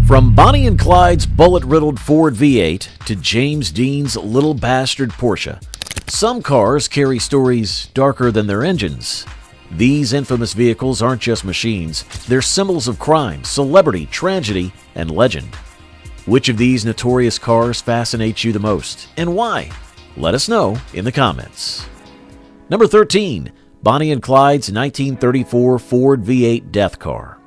From Bonnie and Clyde's bullet-riddled Ford V8 to James Dean's little bastard Porsche, some cars carry stories darker than their engines. These infamous vehicles aren't just machines, they're symbols of crime, celebrity, tragedy, and legend. Which of these notorious cars fascinates you the most, and why? Let us know in the comments. Number 13. Bonnie and Clyde's 1934 Ford V8 Death Car.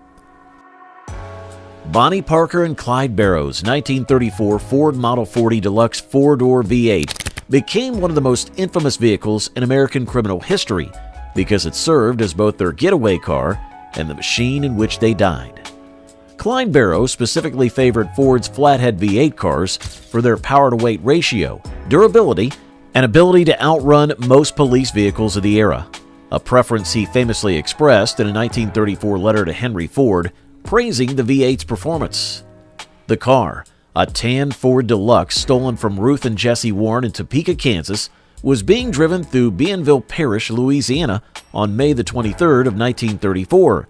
Bonnie Parker and Clyde Barrow's 1934 Ford Model 40 Deluxe 4-door V8 became one of the most infamous vehicles in American criminal history because it served as both their getaway car and the machine in which they died. Clyde Barrow specifically favored Ford's flathead V8 cars for their power-to-weight ratio, durability, and ability to outrun most police vehicles of the era, a preference he famously expressed in a 1934 letter to Henry Ford, praising the V8's performance. The car, a tan Ford Deluxe stolen from Ruth and Jesse Warren in Topeka, Kansas, was being driven through Bienville Parish, Louisiana on May the 23rd of 1934,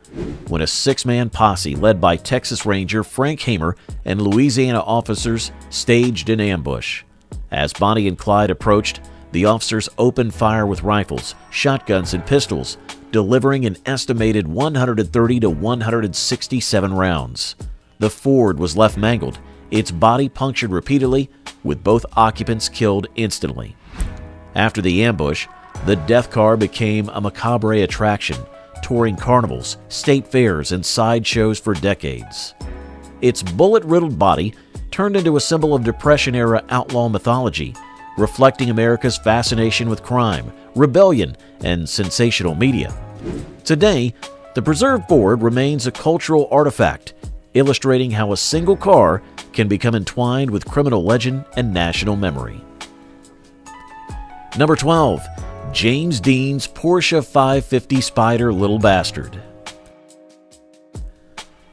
when a six-man posse led by Texas Ranger Frank Hamer and Louisiana officers staged an ambush. As Bonnie and Clyde approached, the officers opened fire with rifles, shotguns, and pistols, delivering an estimated 130 to 167 rounds. The Ford was left mangled, its body punctured repeatedly, with both occupants killed instantly. After the ambush, the death car became a macabre attraction, touring carnivals, state fairs, and sideshows for decades. Its bullet-riddled body turned into a symbol of Depression-era outlaw mythology, reflecting America's fascination with crime, rebellion, and sensational media. Today, the preserved Ford remains a cultural artifact, illustrating how a single car can become entwined with criminal legend and national memory. Number 12. James Dean's Porsche 550 Spider Little Bastard.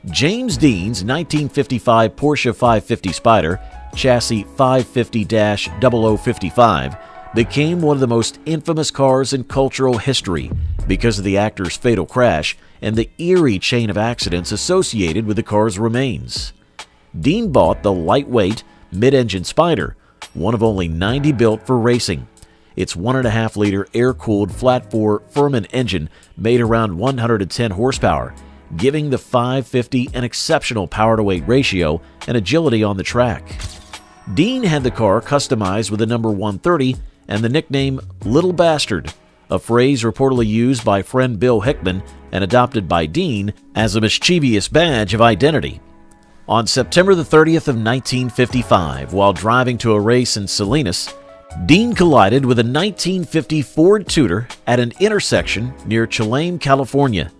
James Dean's 1955 Porsche 550 Spider, chassis 550-0055, became one of the most infamous cars in cultural history because of the actor's fatal crash and the eerie chain of accidents associated with the car's remains. Dean bought the lightweight, mid-engine Spider, one of only 90 built for racing. Its 1.5-liter air-cooled flat-bore Furman engine made around 110 horsepower, giving the 550 an exceptional power-to-weight ratio and agility on the track. Dean had the car customized with the number 130 and the nickname Little Bastard, a phrase reportedly used by friend Bill Hickman and adopted by Dean as a mischievous badge of identity. On September the 30th of 1955, while driving to a race in Salinas, Dean collided with a 1950 Ford Tudor at an intersection near Cholame, California.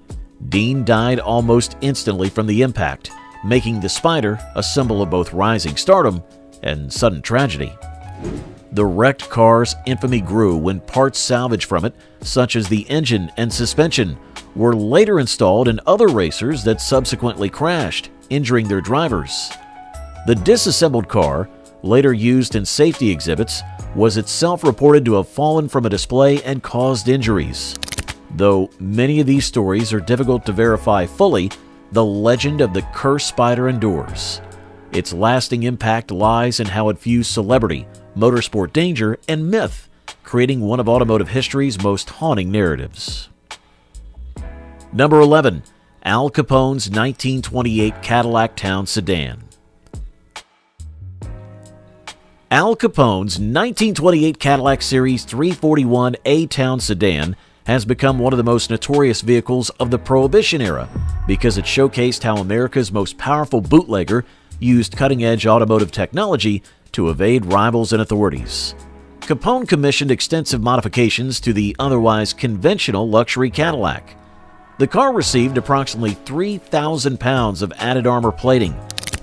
Dean died almost instantly from the impact, making the Spider a symbol of both rising stardom and sudden tragedy. The wrecked car's infamy grew when parts salvaged from it, such as the engine and suspension, were later installed in other racers that subsequently crashed, injuring their drivers. The disassembled car, later used in safety exhibits, was itself reported to have fallen from a display and caused injuries. Though many of these stories are difficult to verify fully, the legend of the cursed Spider endures. Its lasting impact lies in how it fused celebrity, motorsport danger, and myth, creating one of automotive history's most haunting narratives. Number 11. Al Capone's 1928 Cadillac Town Sedan. Al Capone's 1928 Cadillac Series 341 A-Town Sedan has become one of the most notorious vehicles of the Prohibition era because it showcased how America's most powerful bootlegger used cutting-edge automotive technology to evade rivals and authorities. Capone commissioned extensive modifications to the otherwise conventional luxury Cadillac. The car received approximately 3,000 pounds of added armor plating,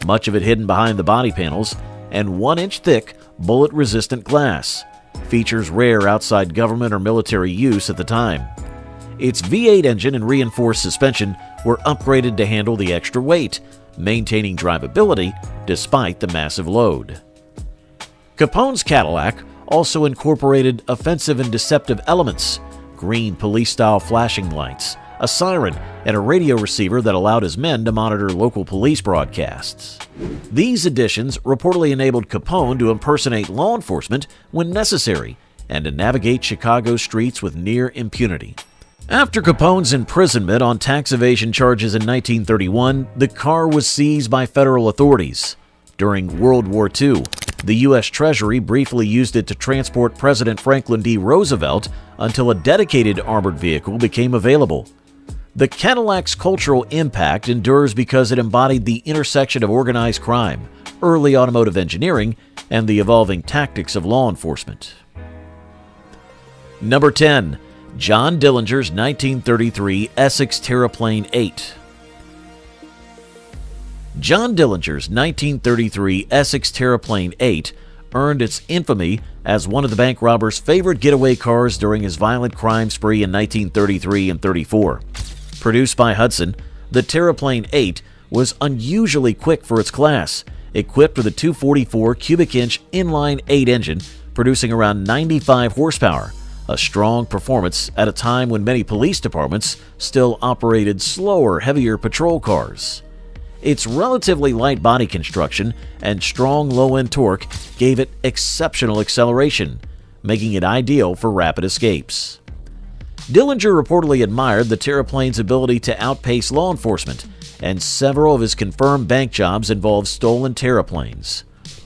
much of it hidden behind the body panels, and 1-inch thick, bullet-resistant glass, features rare outside government or military use at the time. Its V8 engine and reinforced suspension were upgraded to handle the extra weight, maintaining drivability despite the massive load. Capone's Cadillac also incorporated offensive and deceptive elements, green police-style flashing lights, a siren, and a radio receiver that allowed his men to monitor local police broadcasts. These additions reportedly enabled Capone to impersonate law enforcement when necessary and to navigate Chicago's streets with near impunity. After Capone's imprisonment on tax evasion charges in 1931, the car was seized by federal authorities. During World War II, the U.S. Treasury briefly used it to transport President Franklin D. Roosevelt until a dedicated armored vehicle became available. The Cadillac's cultural impact endures because it embodied the intersection of organized crime, early automotive engineering, and the evolving tactics of law enforcement. Number 10. John Dillinger's 1933 Essex Terraplane 8. John Dillinger's 1933 Essex Terraplane 8 earned its infamy as one of the bank robber's favorite getaway cars during his violent crime spree in 1933 and 34. Produced by Hudson, the Terraplane 8 was unusually quick for its class, equipped with a 244 cubic inch inline 8 engine producing around 95 horsepower, a strong performance at a time when many police departments still operated slower, heavier patrol cars. Its relatively light body construction and strong low-end torque gave it exceptional acceleration, making it ideal for rapid escapes. Dillinger reportedly admired the Terraplane's ability to outpace law enforcement, and several of his confirmed bank jobs involved stolen Terraplanes.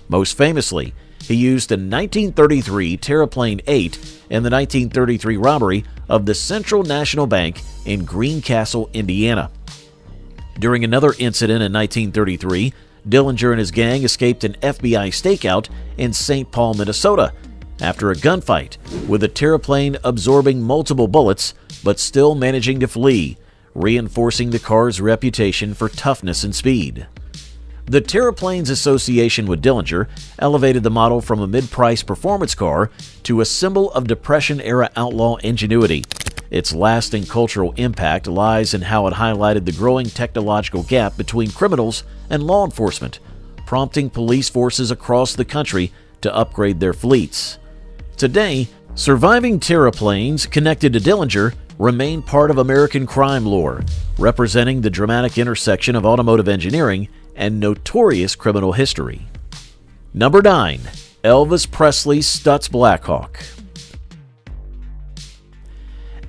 Most famously, he used a 1933 Terraplane 8 in the 1933 robbery of the Central National Bank in Greencastle, Indiana. During another incident in 1933, Dillinger and his gang escaped an FBI stakeout in St. Paul, Minnesota, after a gunfight, with the Terraplane absorbing multiple bullets but still managing to flee, reinforcing the car's reputation for toughness and speed. The Terraplane's association with Dillinger elevated the model from a mid-price performance car to a symbol of Depression-era outlaw ingenuity. Its lasting cultural impact lies in how it highlighted the growing technological gap between criminals and law enforcement, prompting police forces across the country to upgrade their fleets. Today, surviving Terraplanes connected to Dillinger remain part of American crime lore, representing the dramatic intersection of automotive engineering and notorious criminal history. Number 9. Elvis Presley's Stutz Blackhawk.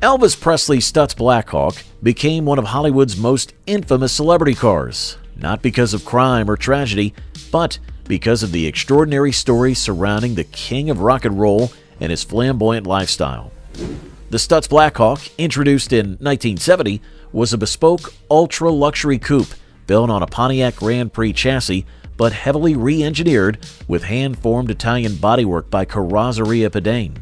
Elvis Presley's Stutz Blackhawk became one of Hollywood's most infamous celebrity cars, not because of crime or tragedy, but because of the extraordinary story surrounding the king of rock and roll and his flamboyant lifestyle. The Stutz Blackhawk, introduced in 1970, was a bespoke ultra-luxury coupe built on a Pontiac Grand Prix chassis but heavily re-engineered with hand-formed Italian bodywork by Carrozzeria Pedane.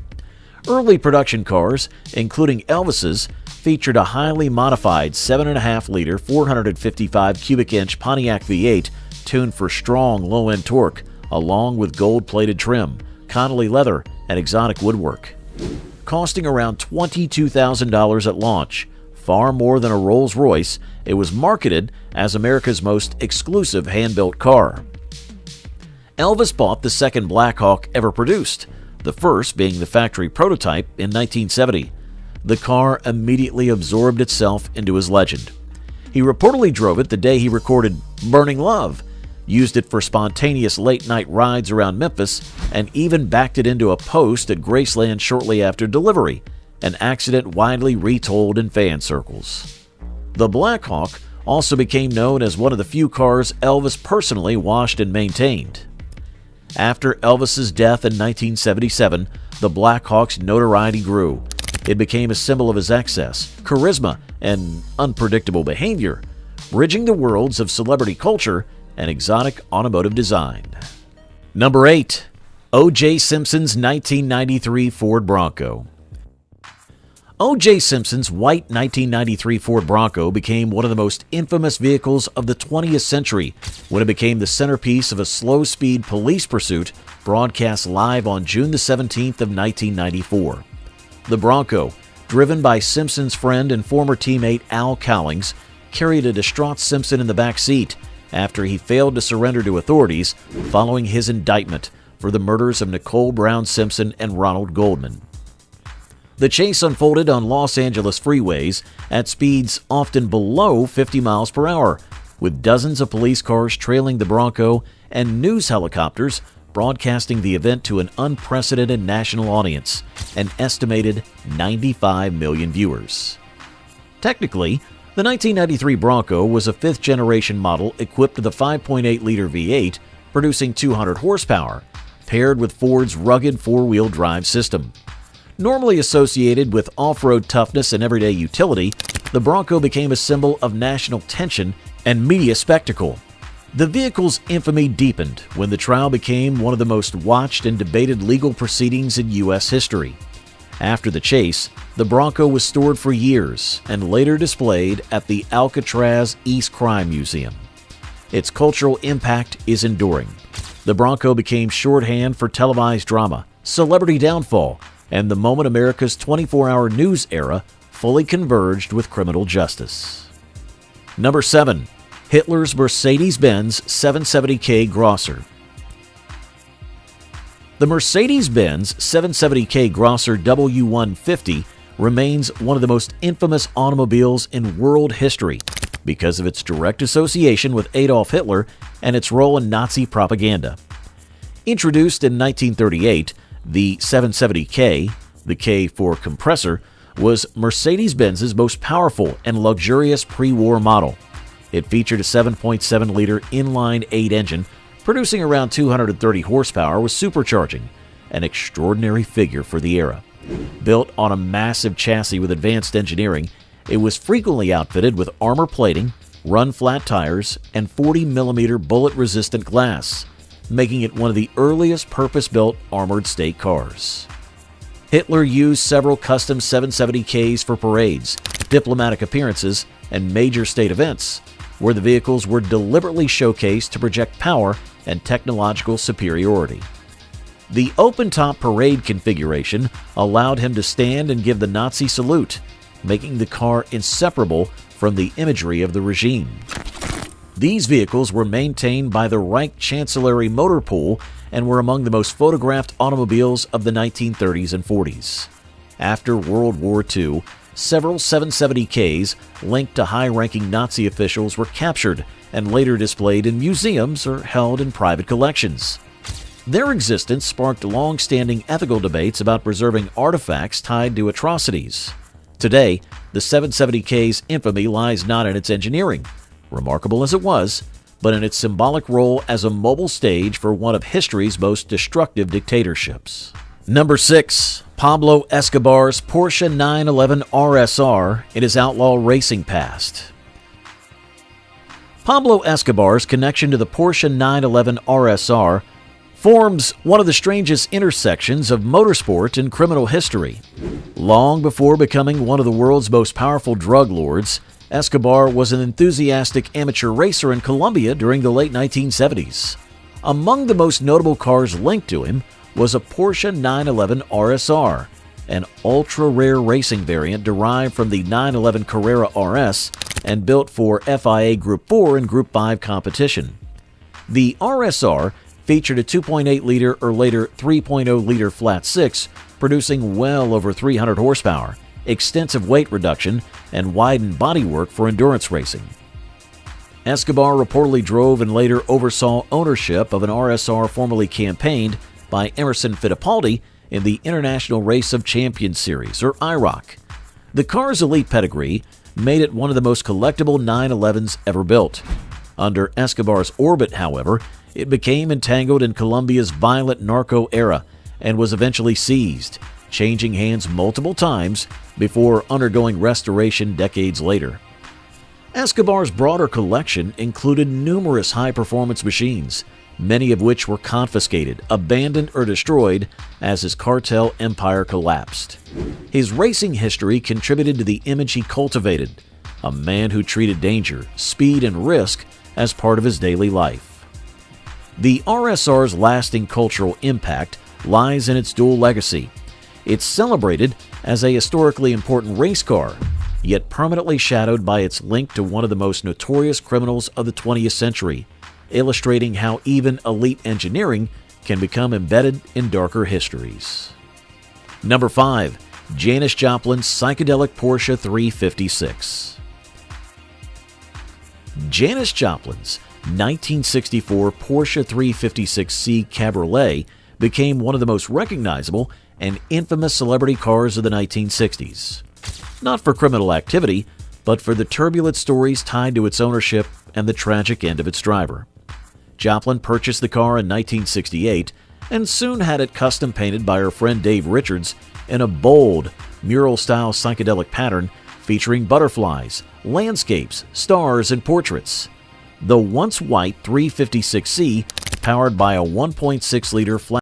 Early production cars, including Elvis's, featured a highly modified 7.5-liter 455 cubic inch Pontiac V8 tuned for strong low-end torque, along with gold-plated trim, Connolly leather, and exotic woodwork. Costing around $22,000 at launch, far more than a Rolls-Royce, it was marketed as America's most exclusive hand-built car. Elvis bought the second Blackhawk ever produced, the first being the factory prototype in 1970. The car immediately absorbed itself into his legend. He reportedly drove it the day he recorded Burning Love, used it for spontaneous late-night rides around Memphis, and even backed it into a post at Graceland shortly after delivery, an accident widely retold in fan circles. The Blackhawk also became known as one of the few cars Elvis personally washed and maintained. After Elvis's death in 1977, the Blackhawk's notoriety grew. It became a symbol of his excess, charisma, and unpredictable behavior, bridging the worlds of celebrity culture and exotic automotive design. Number 8. O.J. Simpson's 1993 Ford Bronco. O.J. Simpson's white 1993 Ford Bronco became one of the most infamous vehicles of the 20th century when it became the centerpiece of a slow-speed police pursuit broadcast live on June the 17th of 1994. The Bronco, driven by Simpson's friend and former teammate Al Cowlings, carried a distraught Simpson in the back seat after he failed to surrender to authorities following his indictment for the murders of Nicole Brown Simpson and Ronald Goldman. The chase unfolded on Los Angeles freeways at speeds often below 50 miles per hour, with dozens of police cars trailing the Bronco and news helicopters broadcasting the event to an unprecedented national audience, an estimated 95 million viewers. Technically, the 1993 Bronco was a fifth-generation model equipped with a 5.8-liter V8 producing 200 horsepower, paired with Ford's rugged four-wheel drive system. Normally associated with off-road toughness and everyday utility, the Bronco became a symbol of national tension and media spectacle. The vehicle's infamy deepened when the trial became one of the most watched and debated legal proceedings in U.S. history. After the chase, the Bronco was stored for years and later displayed at the Alcatraz East Crime Museum. Its cultural impact is enduring. The Bronco became shorthand for televised drama, celebrity downfall, and the moment America's 24-hour news era fully converged with criminal justice. Number 7. Hitler's Mercedes-Benz 770K Grosser. The Mercedes-Benz 770K Grosser W150 remains one of the most infamous automobiles in world history because of its direct association with Adolf Hitler and its role in Nazi propaganda. Introduced in 1938, the 770K, the K for compressor, was Mercedes-Benz's most powerful and luxurious pre-war model. It featured a 7.7-liter inline-8 engine producing around 230 horsepower with supercharging, an extraordinary figure for the era. Built on a massive chassis with advanced engineering, it was frequently outfitted with armor plating, run-flat tires, and 40mm bullet-resistant glass, making it one of the earliest purpose-built armored state cars. Hitler used several custom 770Ks for parades, diplomatic appearances, and major state events, where the vehicles were deliberately showcased to project power and technological superiority. The open-top parade configuration allowed him to stand and give the Nazi salute, making the car inseparable from the imagery of the regime. These vehicles were maintained by the Reich Chancellery Motor Pool and were among the most photographed automobiles of the 1930s and 40s. After World War II, several 770Ks linked to high-ranking Nazi officials were captured and later displayed in museums or held in private collections. Their existence sparked long-standing ethical debates about preserving artifacts tied to atrocities. Today, the 770K's infamy lies not in its engineering, remarkable as it was, but in its symbolic role as a mobile stage for one of history's most destructive dictatorships. Number 6. Pablo Escobar's Porsche 911 RSR in his outlaw racing past. Pablo Escobar's connection to the Porsche 911 RSR forms one of the strangest intersections of motorsport and criminal history. Long before becoming one of the world's most powerful drug lords, Escobar was an enthusiastic amateur racer in Colombia during the late 1970s. Among the most notable cars linked to him was a Porsche 911 RSR, an ultra-rare racing variant derived from the 911 Carrera RS and built for FIA Group 4 and Group 5 competition. The RSR featured a 2.8-liter or later 3.0-liter flat six, producing well over 300 horsepower, extensive weight reduction, and widened bodywork for endurance racing. Escobar reportedly drove and later oversaw ownership of an RSR formerly campaigned by Emerson Fittipaldi in the International Race of Champions Series, or IROC. The car's elite pedigree made it one of the most collectible 911s ever built. Under Escobar's orbit, however, it became entangled in Colombia's violent narco era and was eventually seized, changing hands multiple times before undergoing restoration decades later. Escobar's broader collection included numerous high-performance machines, many of which were confiscated, abandoned, or destroyed as his cartel empire collapsed. His racing history contributed to the image he cultivated, a man who treated danger, speed, and risk as part of his daily life. The RSR's lasting cultural impact lies in its dual legacy. It's celebrated as a historically important race car, yet permanently shadowed by its link to one of the most notorious criminals of the 20th century, illustrating how even elite engineering can become embedded in darker histories. Number 5. Janis Joplin's psychedelic Porsche 356. Janis Joplin's 1964 Porsche 356C Cabriolet became one of the most recognizable and infamous celebrity cars of the 1960s. Not for criminal activity, but for the turbulent stories tied to its ownership and the tragic end of its driver. Joplin purchased the car in 1968 and soon had it custom painted by her friend Dave Richards in a bold, mural-style psychedelic pattern featuring butterflies, landscapes, stars, and portraits. The once white 356C, powered by a 1.6-liter flat